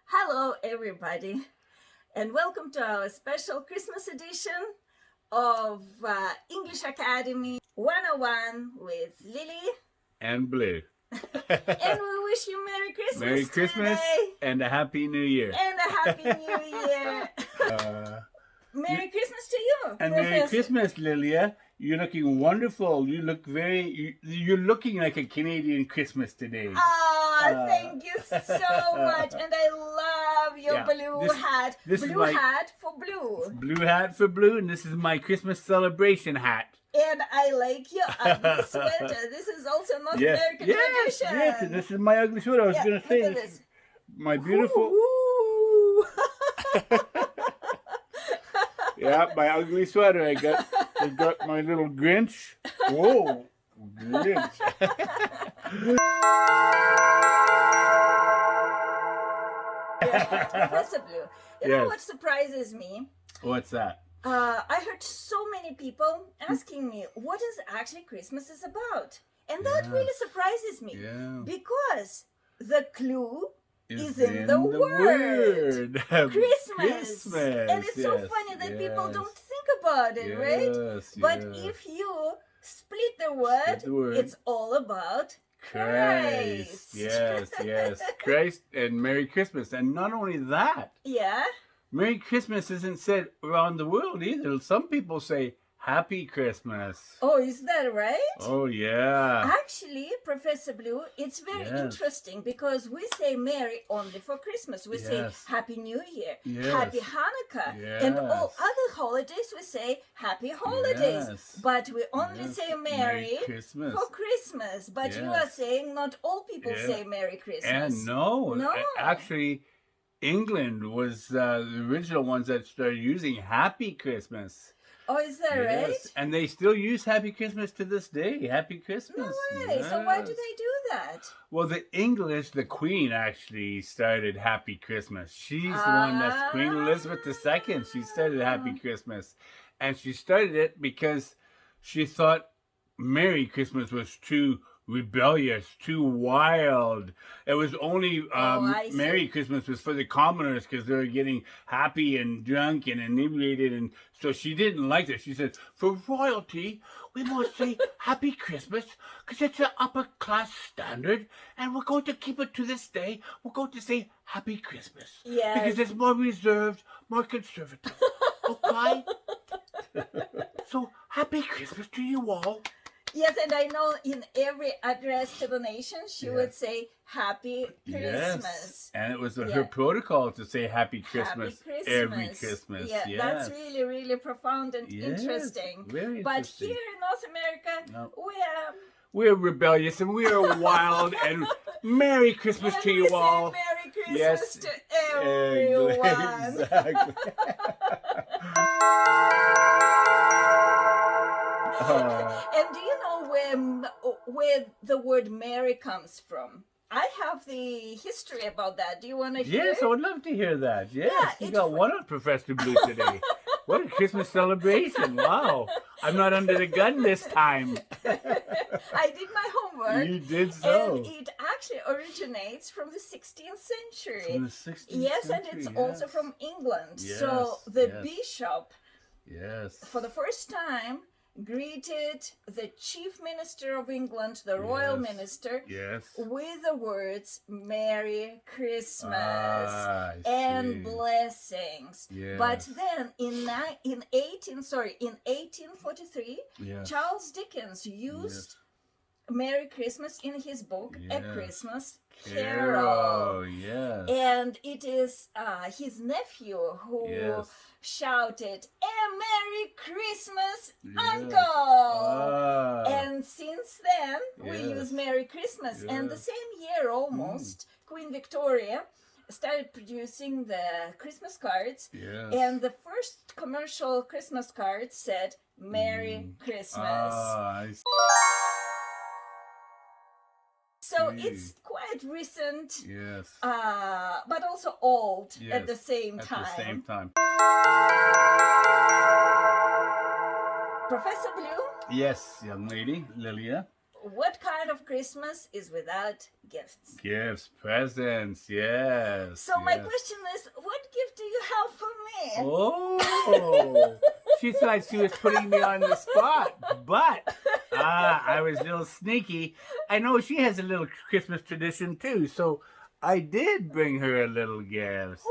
Hello, everybody, and welcome to our special Christmas edition of English Academy 101 with Lily and Blue. And we wish you Merry Christmas Merry Christmas today. and a Happy New Year. And a Happy New Year. Merry Christmas to you, And Professor. Merry Christmas, Lilia. You're looking wonderful. You look you're looking like a Canadian Christmas today. Thank you so much. And I love your blue hat. Blue hat for blue. Blue hat for blue, and this is my Christmas celebration hat. And I like your ugly sweater. This is also North American tradition. Yes, this is my ugly sweater. I was going to say this. My beautiful... Yeah, my ugly sweater. I got my little Grinch. Whoa, Grinch. Professor Blue, you know what surprises me? What's that? I heard so many people asking me what is actually Christmas is about. And that really surprises me. Yeah. Because the clue is in the word. Christmas. And it's so funny that people don't think about it, right? But if you split the word, it's all about Christ. Yes. Christ and Merry Christmas. And not only that. Yeah. Merry Christmas isn't said around the world either. Some people say Happy Christmas. Oh, is that right? Oh, yeah. Actually, Professor Blue, it's very interesting because we say Merry only for Christmas. We say Happy New Year, Happy Hanukkah, and all other holidays we say Happy Holidays. But we only say Merry Christmas for Christmas. But you are saying not all people say Merry Christmas. And no. Actually, England was the original ones that started using Happy Christmas. Oh, is that right? And they still use Happy Christmas to this day. Happy Christmas. No way. So why do they do that? Well, the English, the Queen actually started Happy Christmas. She's the one that's Queen Elizabeth II. She started Happy Christmas. And she started it because she thought Merry Christmas was too rebellious, too wild. It was only Merry Christmas was for the commoners because they were getting happy and drunk and inebriated, and so she didn't like it. She said, for royalty, we must say Happy Christmas because it's an upper class standard, and we're going to keep it to this day. We're going to say Happy Christmas because it's more reserved, more conservative. Okay? So, Happy Christmas to you all. Yes, and I know in every address to the nation, she would say Happy Christmas. And it was her protocol to say Happy Christmas, every Christmas. Yeah, that's really, really profound and interesting. Very but interesting. Here in North America, we're rebellious and we are wild. And Merry Christmas to you all. Merry Christmas to everyone. Exactly. And do you know where the word Merry comes from? I have the history about that. Do you want to hear? Yes, I would love to hear that. Yes, you got one on Professor Blue today. What a Christmas celebration. Wow. I'm not under the gun this time. I did my homework. You did so. And it actually originates from the 16th century. From the 16th Yes, century, and it's also from England. Yes, so the bishop, for the first time, greeted the chief minister of England, the royal minister, with the words "Merry Christmas" and blessings. But then in 1843, Charles Dickens used Merry Christmas in his book, A Christmas Carol. And it is his nephew who shouted, "A Merry Christmas, Uncle!" And since then, we use Merry Christmas. And the same year almost, Queen Victoria started producing the Christmas cards. And the first commercial Christmas card said, "Merry Christmas." So it's quite recent, but also old at the same time. Professor Blue? Yes, young lady, Lilia. What kind point of Christmas is without gifts. Gifts, presents, yes. So my question is, what gift do you have for me? Oh, she thought she was putting me on the spot, but I was a little sneaky. I know she has a little Christmas tradition too, so I did bring her a little gift. See?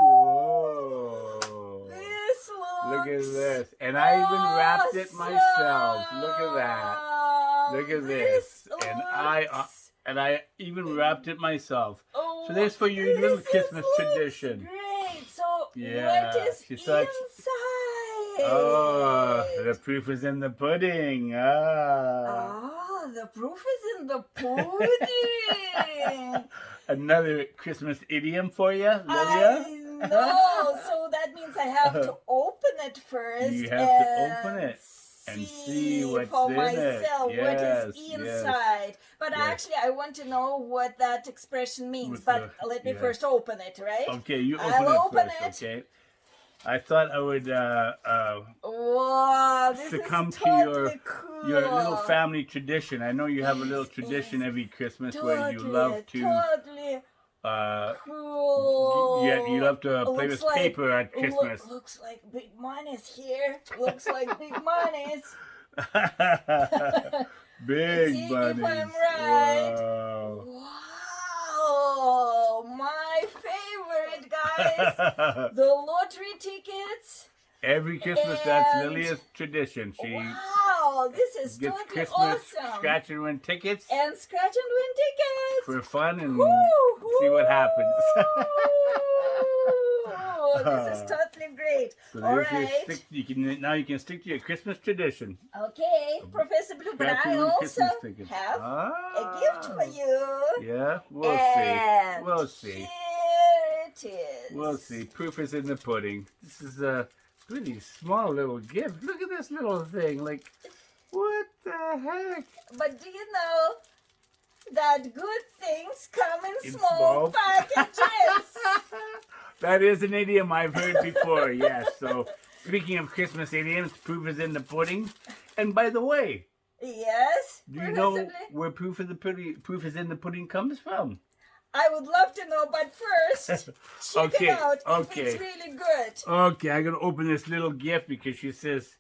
Whoa. This looks Look at this. And I even wrapped it myself. Look at that. Look at this. And I even wrapped it myself. Oh, so there's for your little Christmas tradition. Great. So Yeah, what is inside? Oh, the proof is in the pudding. Oh, the proof is in the pudding. Another Christmas idiom for you, Lydia? I know. So that means I have to open it first. You have to open it and see what's for in myself it. what Yes, is inside. But actually, I want to know what that expression means. But let me first open it, right? Okay, you I'll open it first, okay? I thought I would wow, this succumb is to totally cool. your little family tradition. I know you have a little tradition every Christmas where you love to cool. you love to play with paper at Christmas. Looks like Big Money's here. Looks like Big Money's. Big See Money. if I'm right. Wow, my favorite, guys. The lottery tickets. Every Christmas, that's Lilia's tradition. She wow, this is gets totally Christmas awesome. scratch and win tickets. And scratch and win tickets. For fun and see what happens. This is totally great. So all right. Now you can stick to your Christmas tradition. Okay, Professor Blue, but I also have a gift for you. Yeah, we'll see. We'll see. Here it is. We'll see. Proof is in the pudding. This is a really small little gift. Look at this little thing. Like, what the heck? But do you know that good things come in small packages? That is an idiom I've heard before, yes. So, speaking of Christmas idioms, proof is in the pudding. And by the way, yes, do you know where proof is in the pudding comes from? I would love to know, but first, check it out if it's really good. Okay, I'm going to open this little gift because she says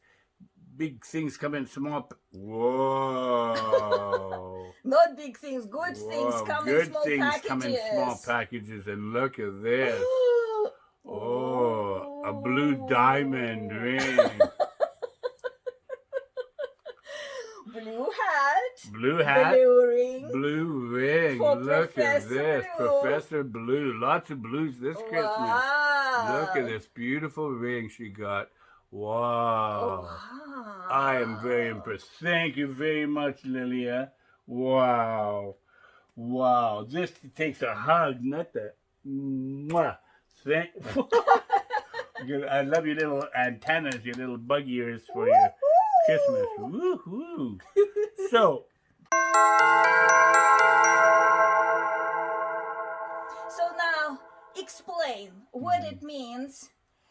big things come in small... Whoa. Not big things, good things come in small packages. Good things come in small packages, and look at this. Oh, a blue diamond ring. Blue hat. Blue ring. Look at this. Professor Blue. Lots of blues this Christmas. Look at this beautiful ring she got. Wow. I am very impressed. Thank you very much, Lilia. Wow. Wow. This takes a hug, not that. Mwah. I love your little antennas, your little bug ears for your Christmas. Woo-hoo. So now, explain what it means.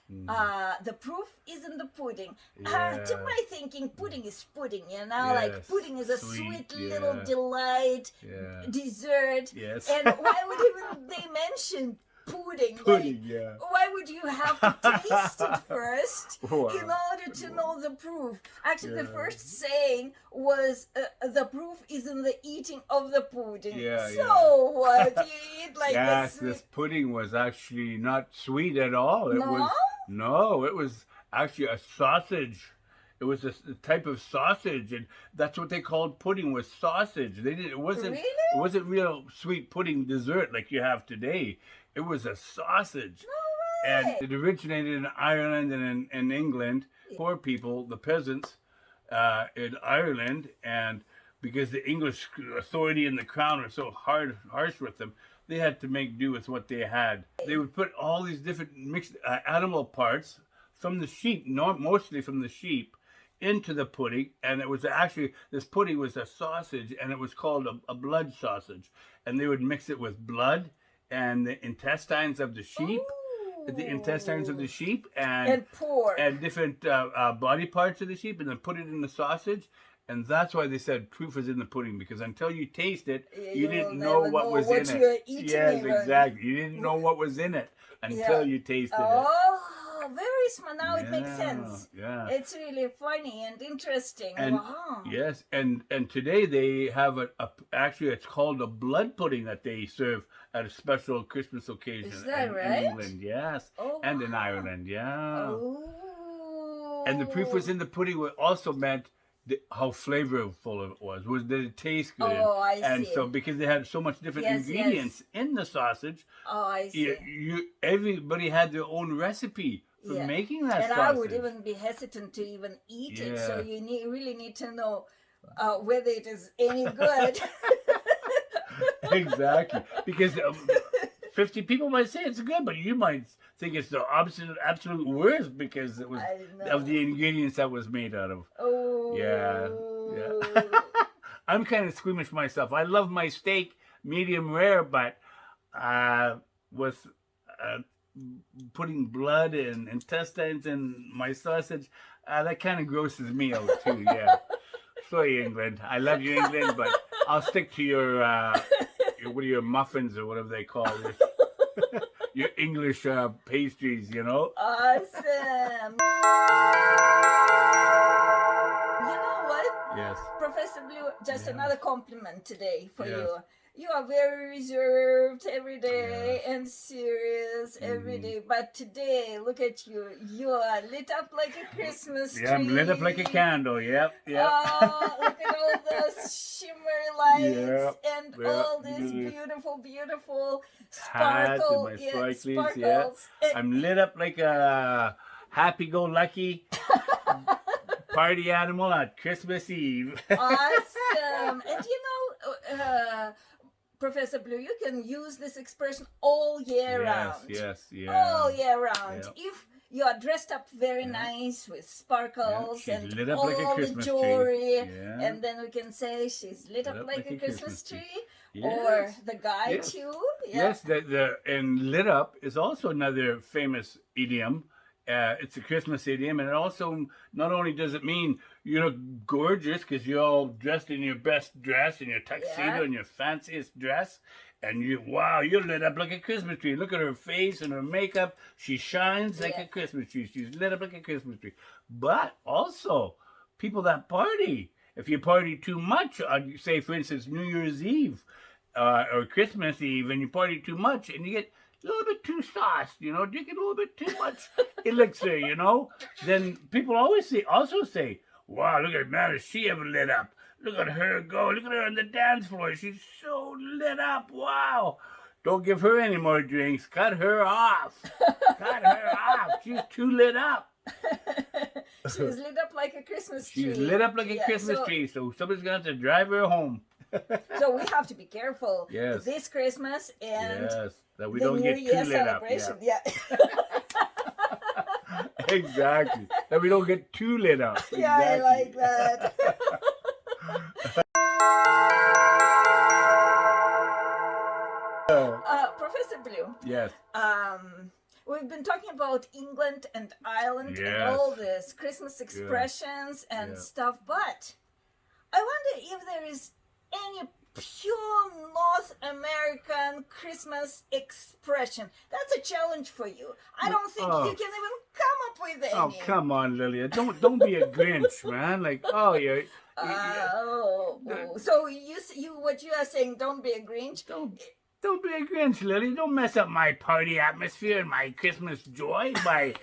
The proof is in the pudding. To my thinking, pudding is pudding, you know? Like, pudding is a sweet little delight, dessert. Yes. And why would even they mention pudding? Pudding, Why would you have to taste it first in order to know the proof? Actually, the first saying was the proof is in the eating of the pudding. So what? You eat like this pudding was actually not sweet at all. It was actually a sausage. It was a type of sausage, and that's what they called pudding, was sausage. It wasn't real sweet pudding dessert like you have today. It was a sausage. No way. And it originated in Ireland and in England. Poor people, the peasants in Ireland, and because the English authority and the crown were so harsh with them, they had to make do with what they had. They would put all these different mixed animal parts from the sheep, mostly from the sheep, into the pudding, and it was actually, this pudding was a sausage, and it was called a blood sausage, and they would mix it with blood and the intestines of the sheep, and pork, and different body parts of the sheep, and then put it in the sausage, And that's why they said proof is in the pudding, because until you taste it, you didn't know what was in you're it. eating. Yes, even. exactly. You didn't know what was in it until you tasted it. Oh, very smart. Now it makes sense. Yeah. It's really funny and interesting. And, wow. Yes, and today they have actually it's called a blood pudding that they serve at a special Christmas occasion. Is that right? In England, yes. Oh, and in Ireland, yeah. Oh. And the proof was in the pudding also meant how flavorful it was. Did it taste good? Oh, I see. And so because they had so much different ingredients in the sausage, I see. Everybody had their own recipe for making that sausage. And I would even be hesitant to even eat it. So you really need to know whether it is any good. Exactly. Because 50 people might say it's good, but you might think it's the absolute worst because it was of the ingredients that was made out of. Oh. Yeah. I'm kind of squeamish myself. I love my steak medium rare, but with putting blood and intestines in my sausage, that kind of grosses me out too. Yeah. Sorry, England. I love you, England, but I'll stick to your what are your muffins or whatever they call it. Your English pastries, you know. Awesome. You know what? Yes. Professor Blue, just another compliment today for you. You are very reserved every day and serious every day. But today, look at you. You are lit up like a Christmas tree. Yeah, I'm lit up like a candle. Yep. Oh, look at all those shimmery lights and all this beautiful sparkle. Hat and my sparkles. Yeah. I'm lit up like a happy-go-lucky party animal on Christmas Eve. Awesome. And you know, Professor Blue, you can use this expression all year round. Yes. All year round. If you are dressed up very nice with sparkles and lit up all like a Christmas the jewelry, tree. And then we can say she's lit up like a Christmas tree. Yes. Or the guy too. Yes, and lit up is also another famous idiom. It's a Christmas idiom, and it also not only does it mean you look gorgeous because you're all dressed in your best dress and your tuxedo and your fanciest dress, and you're lit up like a Christmas tree. Look at her face and her makeup; she shines like a Christmas tree. She's lit up like a Christmas tree. But also, people that party. If you party too much, say for instance New Year's Eve or Christmas Eve, and you party too much, and you get a little bit too sauced, drinking a little bit too much elixir, then people also say, wow, look at man, is she ever lit up? Look at her go. Look at her on the dance floor. She's so lit up. Wow. Don't give her any more drinks. Cut her off. Cut her off. She's too lit up. She's lit up like a Christmas tree. She's lit up like a Christmas tree, so somebody's going to have to drive her home. So we have to be careful this Christmas and that we don't get too lit up. Exactly. That we don't get too lit up. Exactly. Yeah, I like that. Professor Blue. Yes. We've been talking about England and Ireland and all this Christmas expressions and stuff, but I wonder if there is any pure North American Christmas expression. That's a challenge for you. I don't think you can even come up with any. Oh, come on, Lilia. Don't be a Grinch, man. Like, so you what you are saying, don't be a Grinch? Don't be a Grinch, Lily. Don't mess up my party atmosphere and my Christmas joy by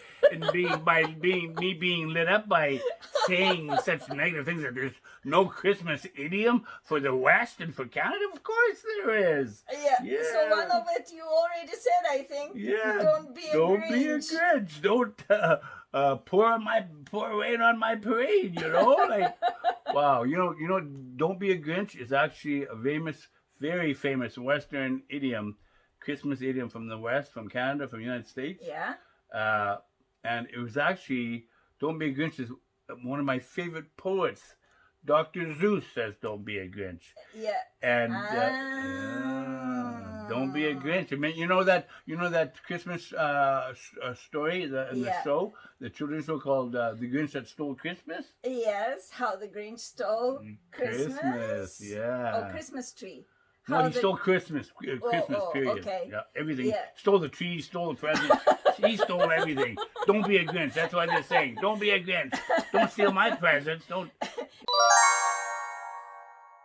being lit up by saying such negative things that there's no Christmas idiom for the West and for Canada. Of course there is. Yeah. So one of it you already said, I think. Yeah. Don't be a Grinch. Don't pour rain on my parade. Like, wow. Don't be a Grinch is actually a very famous Western idiom, Christmas idiom from the West, from Canada, from the United States. Yeah. And it was actually, don't be a Grinch is one of my favorite poets. Dr. Seuss says, don't be a Grinch. Yeah. And Don't be a Grinch. I mean, you know that Christmas story in the show, the children's show called The Grinch That Stole Christmas? Yes, how the Grinch stole Christmas. Yeah. Oh, Christmas tree. No, he stole Christmas. Christmas period. Okay. Yeah, everything. Yeah. Stole the tree, stole the presents. He stole everything. Don't be a Grinch. That's what they're saying. Don't be a Grinch. Don't steal my presents. Don't.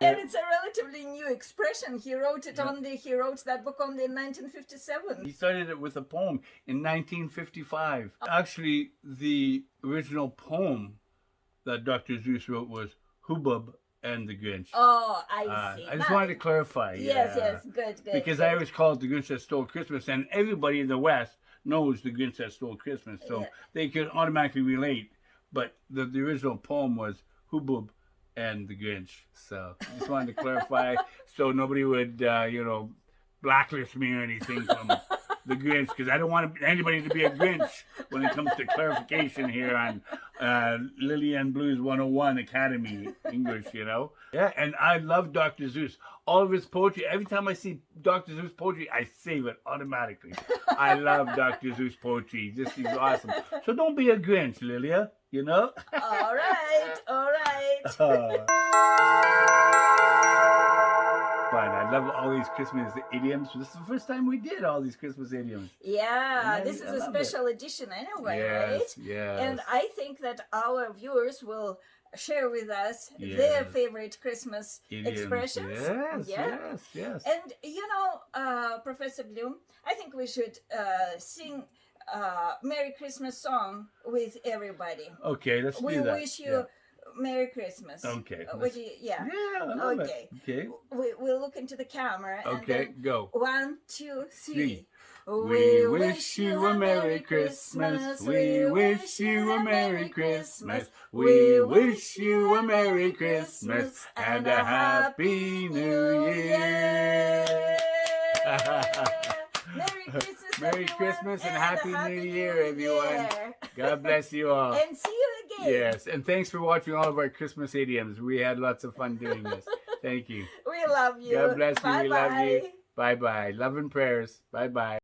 And it's a relatively new expression. He wrote that book only in 1957. He started it with a poem in 1955. Actually, the original poem that Dr. Seuss wrote was Hubbub and the Grinch. Oh, I see. I just wanted to clarify. Yes, good. Because I always call it The Grinch That Stole Christmas, and everybody in the West knows The Grinch That Stole Christmas, so they could automatically relate. But the original poem was Hubbub and the Grinch. So I just wanted to clarify so nobody would, blacklist me or anything from the Grinch, because I don't want anybody to be a Grinch when it comes to clarification here on Lily and Blues 101 Academy English, Yeah, and I love Dr. Seuss. All of his poetry, every time I see Dr. Seuss poetry, I save it automatically. I love Dr. Seuss poetry. He's awesome. So don't be a Grinch, Lilia, All right. Fun. I love all these Christmas idioms. This is the first time we did all these Christmas idioms. Yeah, this is a special edition anyway, right? Yes. And I think that our viewers will share with us their favorite Christmas expressions. Yes. And Professor Bloom, I think we should sing Merry Christmas song with everybody. Okay, let's do that. We wish you Merry Christmas. Okay. I love it. Okay. We'll look into the camera. Okay, go. 1, 2, 3. We wish you a Merry Christmas. We wish you a Merry Christmas. We wish you a Merry Christmas and a Happy New Year. Merry Christmas and Happy New Year, everyone. God bless you all. And see you again. Yes, and thanks for watching all of our Christmas idioms. We had lots of fun doing this. Thank you. We love you. God bless you. Bye-bye. We love you. Bye-bye. Love and prayers. Bye-bye.